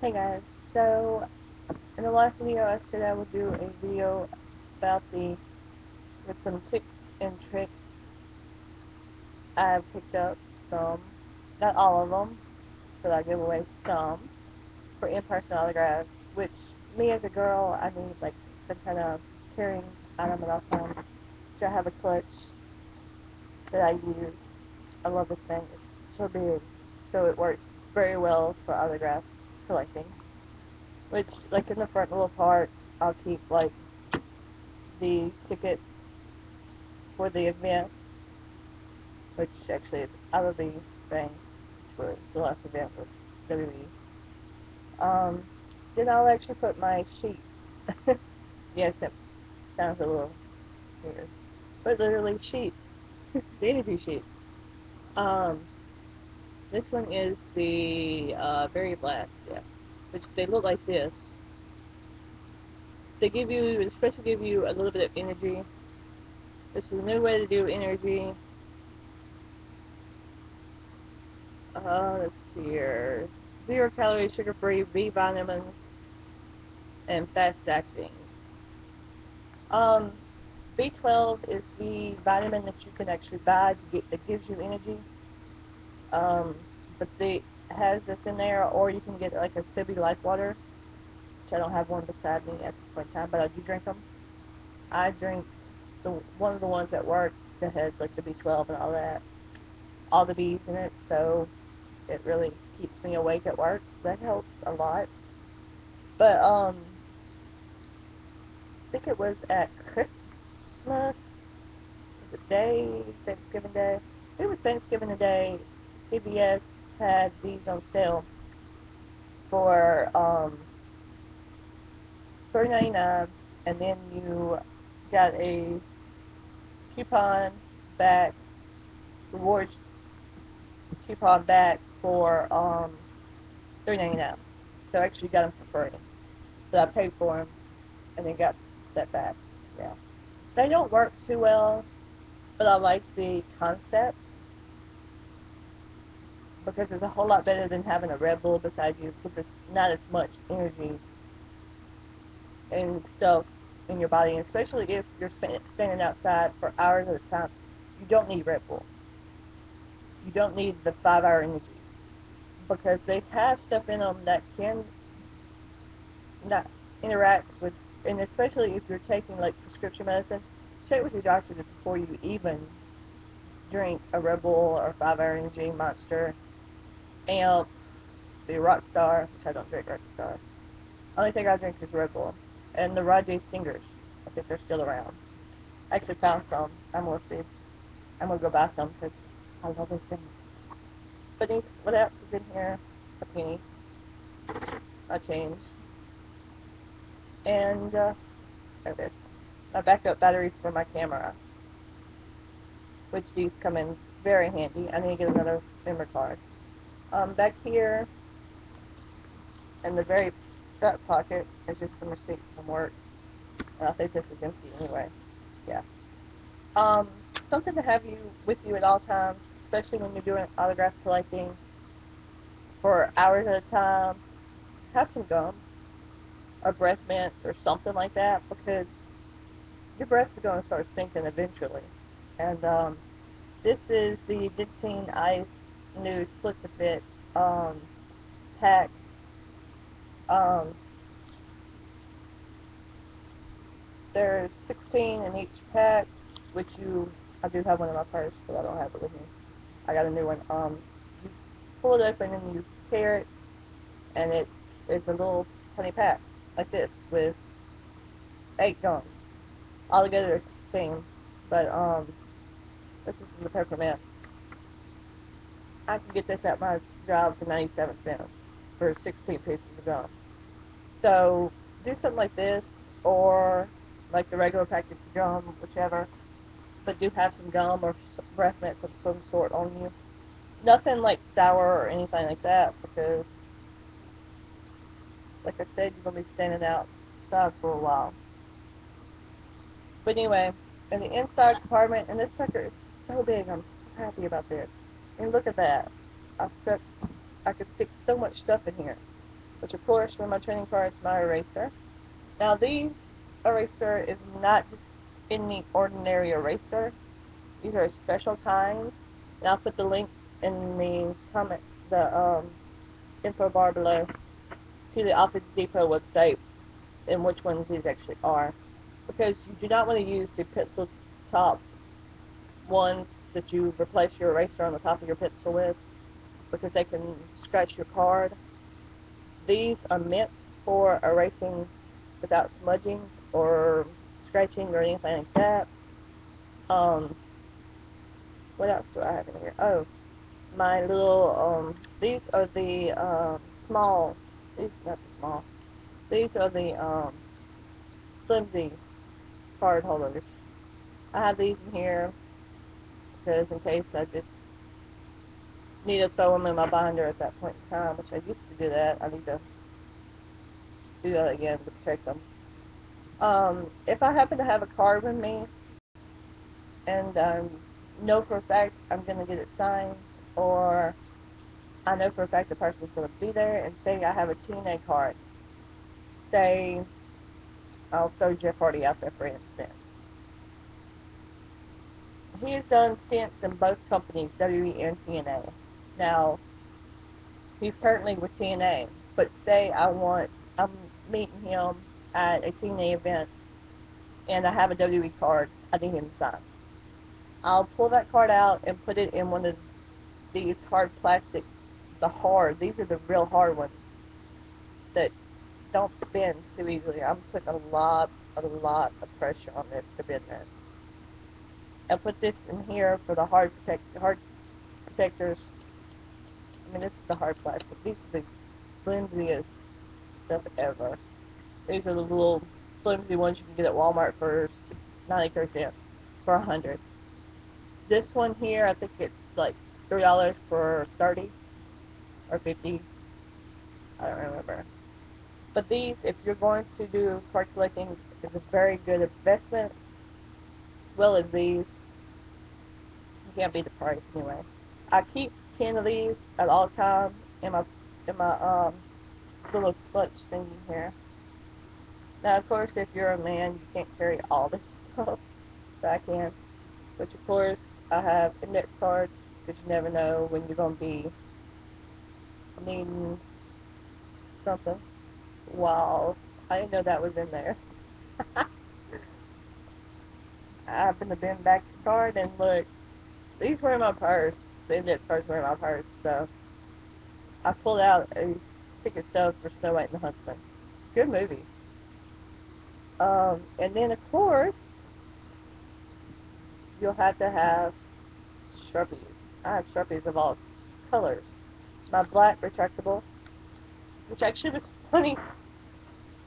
Hey guys, so in the last video I said I would do a video about with some tips and tricks I've picked up some, not all of them, but I give away some for in-person autographs, which me as a girl, I need like some kind of carrying item at all times. So I have a clutch that I use. I love this thing. It's so big, so it works very well for autograph collecting. Which, like in the front little part, I'll keep like the ticket for the event, which actually is out of the thing for the last event with WWE. Then I'll actually put my sheet. Yes, that sounds a little weird, but literally sheet, the interview sheet. Um, this one is the very black, yeah, which they look like this. They give you, it's supposed to give you a little bit of energy. This is a new way to do energy. Let's see here. 0 calorie, sugar free, B vitamins, and fast acting. Um, B12 is the vitamin that you can actually buy to get that gives you energy. Um, but it has this in there, or you can get like a Stibby Life Water, which I don't have one beside me at this point in time, but I do drink them. I drink one of the ones at work that has like the B12 and all the B's in it, so it really keeps me awake at work. That helps a lot. But I think it was at Christmas, the day, Thanksgiving Day. It was Thanksgiving Day. CVS had these on sale for $3.99, and then you got a coupon back, rewards coupon back for $3.99. So I actually got them for free. So I paid for them and then got that back. Yeah, they don't work too well, but I like the concept because it's a whole lot better than having a Red Bull beside you because it's not as much energy and stuff in your body, and especially if you're standing outside for hours at a time. You don't need Red Bull. You don't need the 5 hour energy because they have stuff in them that can not interact with, and especially if you're taking like prescription medicine, check with your doctor before you even drink a Red Bull or 5 hour energy, Monster, Amp, the Rockstar, which I don't drink Rockstar. Only thing I drink is Red Bull. And the Rajay Stingers. I think they're still around. I actually found some. I'm gonna see. I'm gonna go buy some because I love those things. But what else is in here? A penny. A change. And there it is. My backup batteries for my camera, which these come in very handy. I need to get another memory card. Back here in the very front pocket is just some receipts from work. And I think this is empty anyway. Yeah. Um, Something to have you with you at all times, especially when you're doing autograph collecting for hours at a time. Have some gum or breath mints or something like that because your breath is going to start stinking eventually. And this is the Nicotine Ice new Split to Fit pack. Um, there's 16 in each pack, which I do have one in my purse, but I don't have it with me. I got a new one. You pull it open and you tear it, and it's a little tiny pack like this with 8 gums. Altogether there's 16, but this is the peppermint. I can get this at my job for 97 cents for 16 pieces of gum. So do something like this, or like the regular package of gum, whichever. But do have some gum or breath mints of some sort on you. Nothing like sour or anything like that, because, like I said, you're gonna be standing outside for a while. But anyway, in the inside compartment, and this sucker is so big, I'm so happy about this. And look at that. I could stick so much stuff in here. which of course for my trading cards, my eraser. Now these eraser is not just any ordinary eraser. These are special kinds, and I'll put the link in the comment, the info bar below to the Office Depot website and which ones these actually are, because you do not want to use the pencil top ones that you replace your eraser on the top of your pencil with, because they can scratch your card. These are meant for erasing without smudging or scratching or anything like that. What else do I have in here? Oh, my little, these are the small, these, not the small, these are the flimsy card holders. I have these in here because in case I just need to throw them in my binder at that point in time, which I used to do that. I need to do that again to protect them. If I happen to have a card with me and know for a fact I'm going to get it signed, or I know for a fact the person's going to be there, and say I have a TNA card, say I'll throw Jeff Hardy out there for instance. He has done stints in both companies, WWE and TNA. Now, he's currently with TNA, but say I'm meeting him at a TNA event, and I have a WWE card I need him to sign. I'll pull that card out and put it in one of these hard plastic, these are the real hard ones that don't spin too easily. I'm putting a lot of pressure on this to bend this. I'll put this in here for the hard protectors. I mean, this is the hard plastic. These are the flimsiest stuff ever. These are the little flimsy ones you can get at Walmart for 93 cents for 100. This one here, I think it's like $3 for 30 or 50. I don't remember. But these, if you're going to do card collecting, is a very good investment. As well as these, you can't beat the price anyway. I keep 10 of these at all times in my little clutch thingy here. Now, of course, if you're a man, you can't carry all this stuff, but I can. Which, of course, I have index cards, because you never know when you're going to be needing something. Wow, I didn't know that was in there. I happened to bend back the card, and look, these were in my purse. The index cards were in my purse, so I pulled out a ticket stub for Snow White and the Huntsman. Good movie. And then, of course, you'll have to have Sharpies. I have Sharpies of all colors. My black retractable, which actually was funny.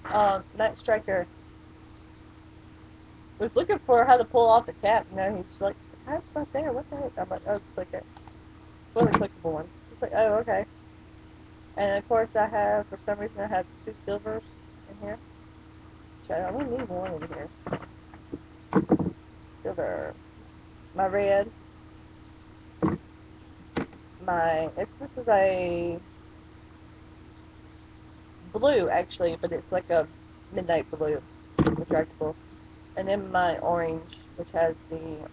Matt Striker was looking for how to pull off the cap. You know, he's like, the cap's not there. What the heck? I'm like, oh, click it. It's one of the clickable ones. He's like, oh, okay. And of course, I have, for some reason, I have 2 silvers in here. I only need 1 in here. Silver. My red. This is a blue, actually, but it's like a midnight blue, retractable. And then my orange, which has the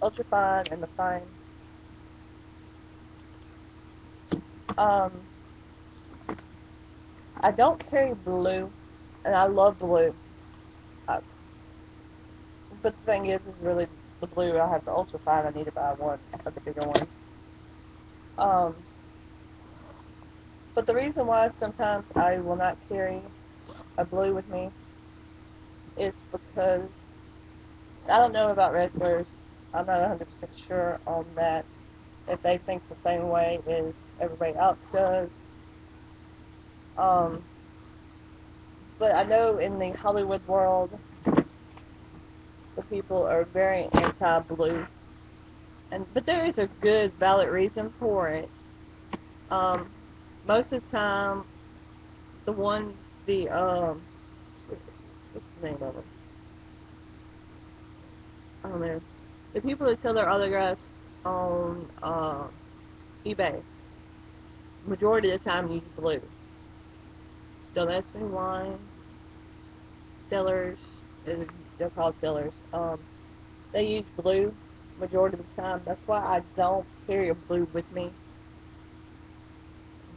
ultra fine and the fine. I don't carry blue, and I love blue. But the thing is really the blue. I have the ultra fine. I need to buy one, the bigger one. But the reason why sometimes I will not carry a blue with me is because I don't know about wrestlers. I'm not 100% sure on that, if they think the same way as everybody else does. But I know in the Hollywood world, the people are very anti-blue. But there is a good, valid reason for it. Most of the time, what's the name of them? I don't know. The people that sell their autographs on eBay, majority of the time use blue. Don't ask me why. Sellers, they're called sellers. They use blue majority of the time. That's why I don't carry a blue with me,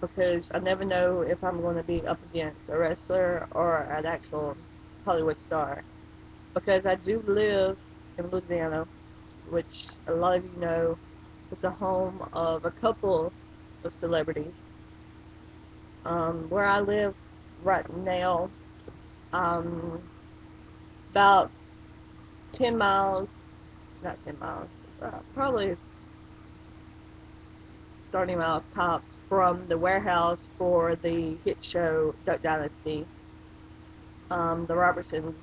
because I never know if I'm going to be up against a wrestler or an actual Hollywood star. Because I do live in Louisiana, which a lot of you know is the home of a couple of celebrities. Where I live right now, about 10 miles, not 10 miles, probably 30 miles tops from the warehouse for the hit show Duck Dynasty. The Robertsons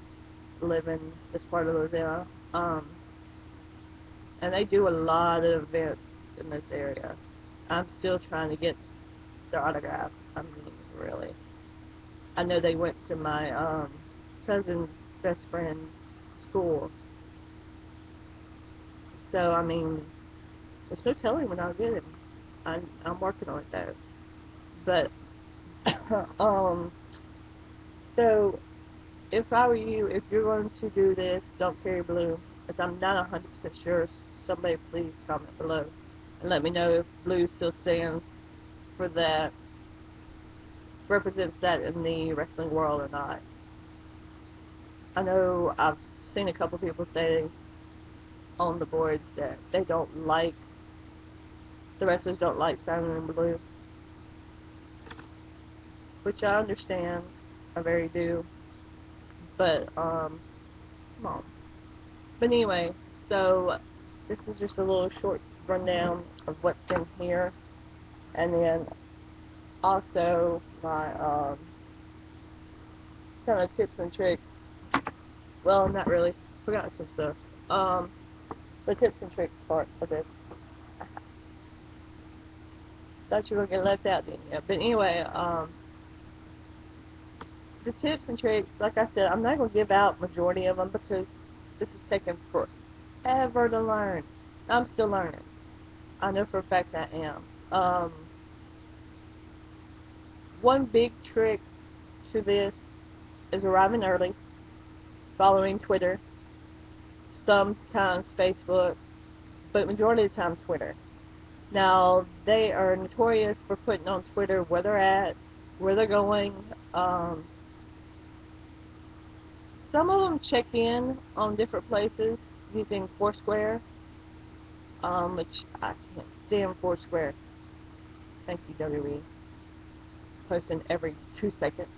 live in this part of Louisiana. And they do a lot of events in this area. I'm still trying to get their autograph. I mean, really. I know they went to my cousin's best friend's school. So, I mean, there's no telling when I'll get him. I'm working on it, though. But, so, if I were you, if you're going to do this, don't carry blue. If I'm not 100% sure, somebody please comment below and let me know if blue still stands for that, represents that in the wrestling world or not. I know I've seen a couple people say on the boards that they don't like, the wrestlers don't like signing in blue, which I understand, I very do, but, come on. But anyway, so this is just a little short rundown of what's in here, and then also my kind of tips and tricks. Well, not really. Forgot some stuff. The tips and tricks part of this. Thought you were gonna get left out, didn't you? But anyway, the tips and tricks, like I said, I'm not gonna give out majority of them because this is taking forever to learn. I'm still learning. I know for a fact I am. One big trick to this is arriving early, following Twitter, sometimes Facebook, but majority of the time Twitter. Now, they are notorious for putting on Twitter where they're at, where they're going. Some of them check in on different places using Foursquare, which I can't stand Foursquare. Thank you, WWE. Posting every 2 seconds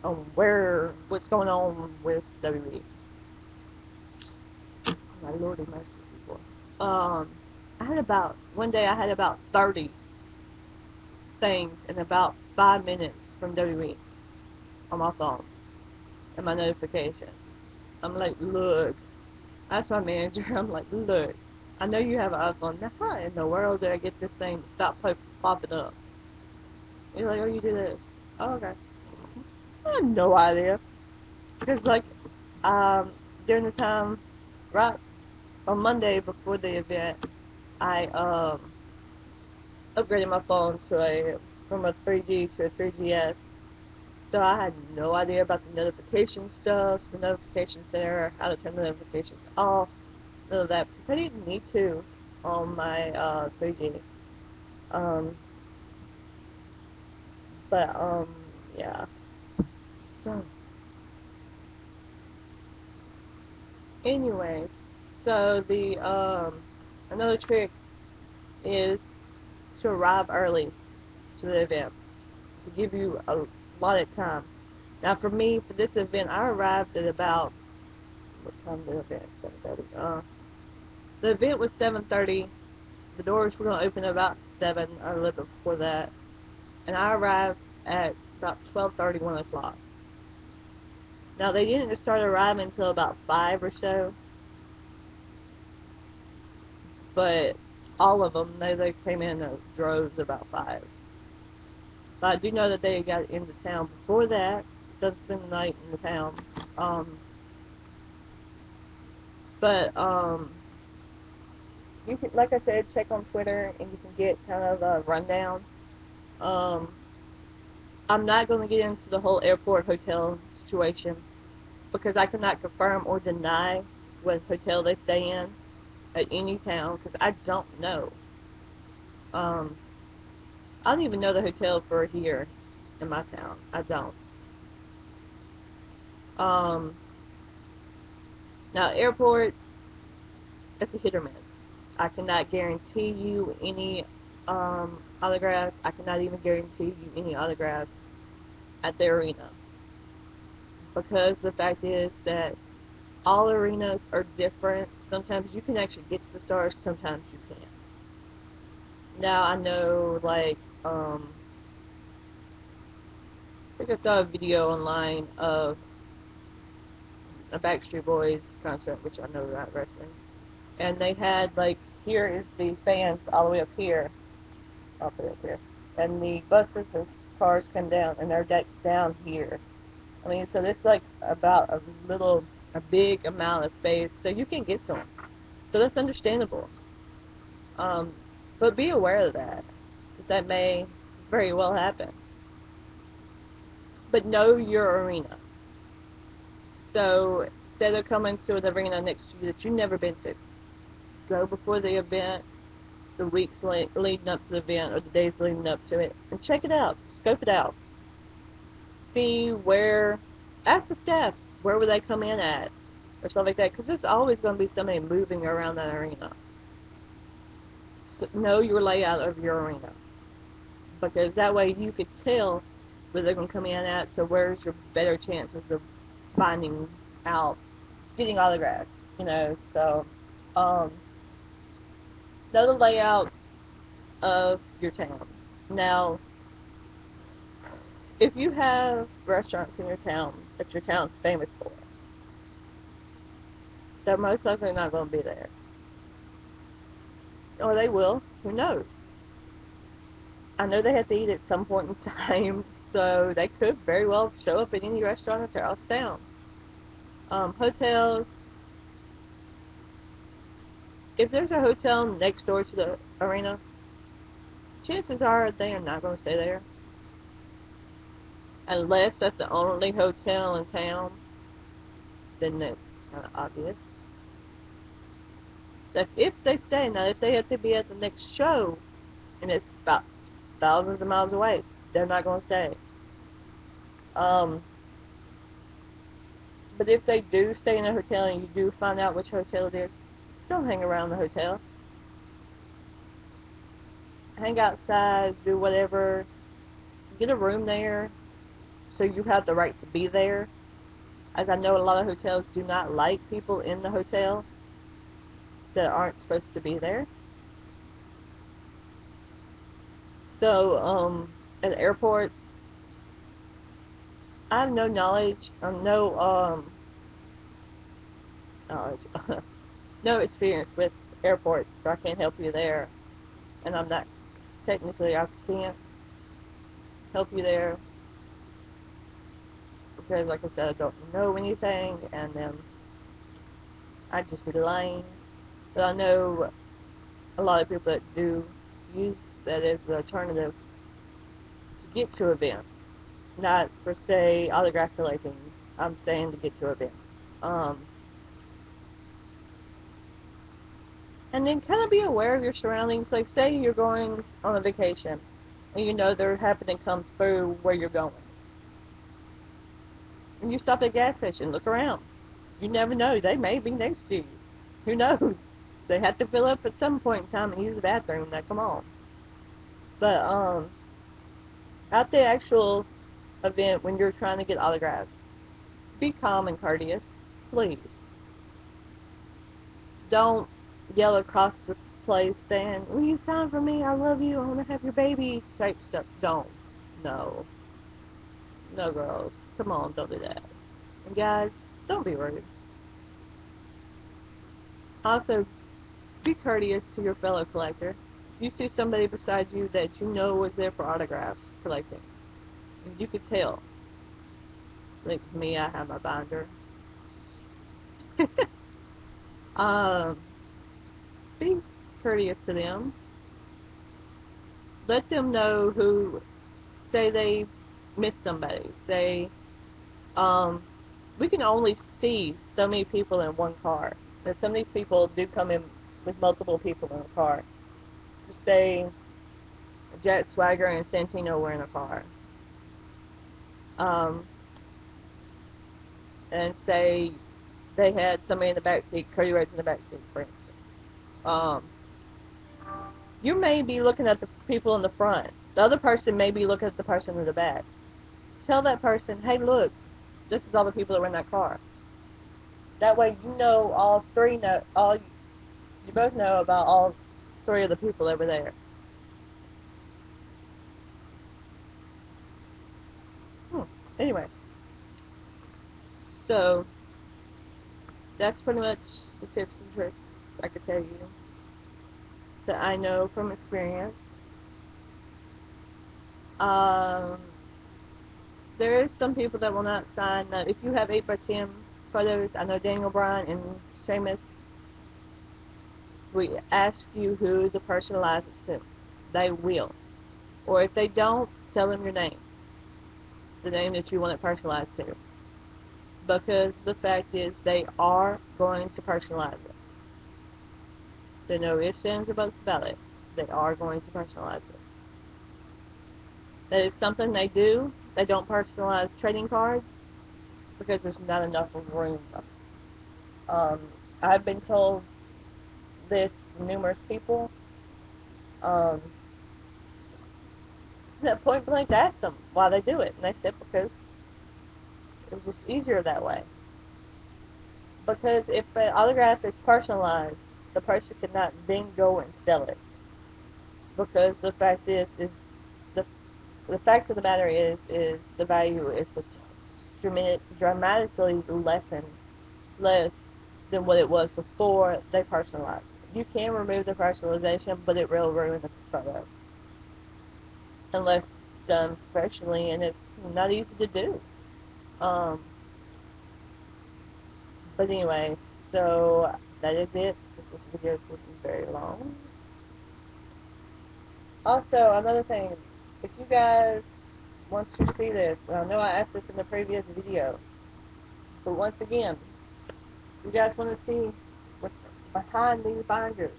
on what's going on with WWE. Oh, my lordy mercy, people. One day I had about 30 things in about 5 minutes from WWE on my phone and my notification. I'm like, look, that's my manager. I'm like, look, I know you have an iPhone. Now, how in the world did I get this thing to stop popping up? He's like, oh, you do this. Oh, okay. I had no idea. Because, like, during the time, right on Monday before the event, I upgraded my phone from a 3G to a 3GS. So I had no idea about the notification stuff, the notification center, how to turn the notifications off, none of that. Because I didn't need to on my 3G. But yeah. So anyway, so the another trick is to arrive early to the event, to give you a lot of time. Now for me, for this event, I arrived at about, what time did the event? 7:30. The event was 7:30. The doors were going to open at about 7, or a little bit before that. And I arrived at about 12:30, 1 o'clock. Now they didn't start arriving until about 5 or so. But all of them, they came in droves about 5. But I do know that they got into town before that. Doesn't spend the night in the town. But you can, like I said, check on Twitter and you can get kind of a rundown Um, I'm not going to get into the whole airport hotel situation because I cannot confirm or deny what hotel they stay in at any town because I don't know. Um, I don't even know the hotel for here in my town. I don't. Um, Now, airports, it's a hit or miss. I cannot guarantee you any autographs. I cannot even guarantee you any autographs at the arena because the fact is that all arenas are different. Sometimes you can actually get to the stars, sometimes you can't. Now, I know, like, I think I saw a video online of a Backstreet Boys concert, which I know they're not wrestling, and they had, like, here is the fans all the way up here. I'll put it up here. And the buses and cars come down, and they're down here. I mean, so it's like about a big amount of space, so you can get to them. So that's understandable. But be aware of that, because that may very well happen. But know your arena. So instead of coming to an arena next to you that you've never been to, go before the event, the weeks leading up to the event, or the days leading up to it, and check it out. Scope it out. See where, ask the staff, where would they come in at, or something like that, because there's always going to be somebody moving around that arena. So know your layout of your arena, because that way you could tell where they're going to come in at, so where's your better chances of finding out, getting autographs, so, know the layout of your town. Now, if you have restaurants in your town that your town's famous for, they're most likely not going to be there. Or they will. Who knows? I know they have to eat at some point in time, so they could very well show up at any restaurant across town. Hotels. If there's a hotel next door to the arena, chances are they are not going to stay there. Unless that's the only hotel in town, then that's kind of obvious. That if they stay, now if they have to be at the next show, and it's about thousands of miles away, they're not going to stay. But if they do stay in a hotel and you do find out which hotel it is, don't hang around the hotel. Hang outside, do whatever. Get a room there so you have the right to be there. As I know a lot of hotels do not like people in the hotel that aren't supposed to be there. So, at airports, I have no knowledge, knowledge, no experience with airports, so I can't help you there. And I'm not, technically, I can't help you there because, like I said, I don't know anything, and then I'd just be lying. But I know a lot of people that do use that as the alternative to get to events. Not for, say, autograph collecting. I'm saying to get to events. And then kind of be aware of your surroundings. Like, say you're going on a vacation, and you know they're happening to come through where you're going. And you stop at a gas station, look around. You never know, they may be next to you. Who knows? They have to fill up at some point in time and use the bathroom, now come on. But, at the actual event, when you're trying to get autographs, be calm and courteous, please. Don't yell across the place saying, will you sign for me? I love you. I want to have your baby type stuff. Don't. No. No, girls. Come on, don't do that. And guys, don't be rude. Also, be courteous to your fellow collector. If you see somebody beside you that you know was there for autographs collecting, you could tell. Like me, I have my binder. um, be courteous to them. let them know who, say they miss somebody, say, we can only see so many people in one car. And some of these people do come in with multiple people in a car. Just say Jack Swagger and Santino were in a car. And say they had somebody in the back seat, Cody Rhodes in the back seat, for instance. You may be looking at the people in the front. The other person may be looking at the person in the back. Tell that person, hey, look, this is all the people that were in that car. That way, you know, you both know about all three of the people that were there. Anyway, so that's pretty much the tips and tricks I could tell you that I know from experience. There is some people that will not sign. If you have 8x10 photos, I know Daniel Bryan and Sheamus, we ask you who to personalize it to. They will. Or if they don't, tell them your name. The name that you want it personalized to. Because the fact is, they are going to personalize it. There are no ifs, ands, or buts about it. They are going to personalize it. That is something they do. They don't personalize trading cards because there's not enough room. I've been told this from numerous people. At point blank, asked them why they do it, and they said because it was just easier that way. Because if an autograph is personalized, the person cannot then go and sell it. Because the fact is the fact of the matter is the value is dramatically less than what it was before they personalized it. You can remove the personalization, but it will ruin the photo. Unless done professionally, and it's not easy to do. But anyway, so that is it. This video is very long. Also, another thing, if you guys want to see this, I know I asked this in the previous video, but once again, if you guys want to see what's behind these binders,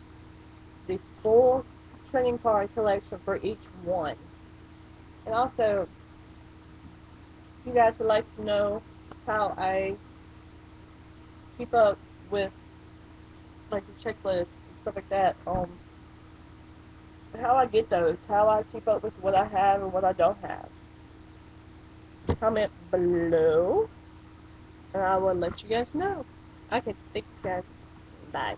the full trading card collection for each one. And also, if you guys would like to know how I keep up with like the checklist and stuff like that, how I get those, how I keep up with what I have and what I don't have, comment below and I will let you guys know. Okay, thanks guys. Bye.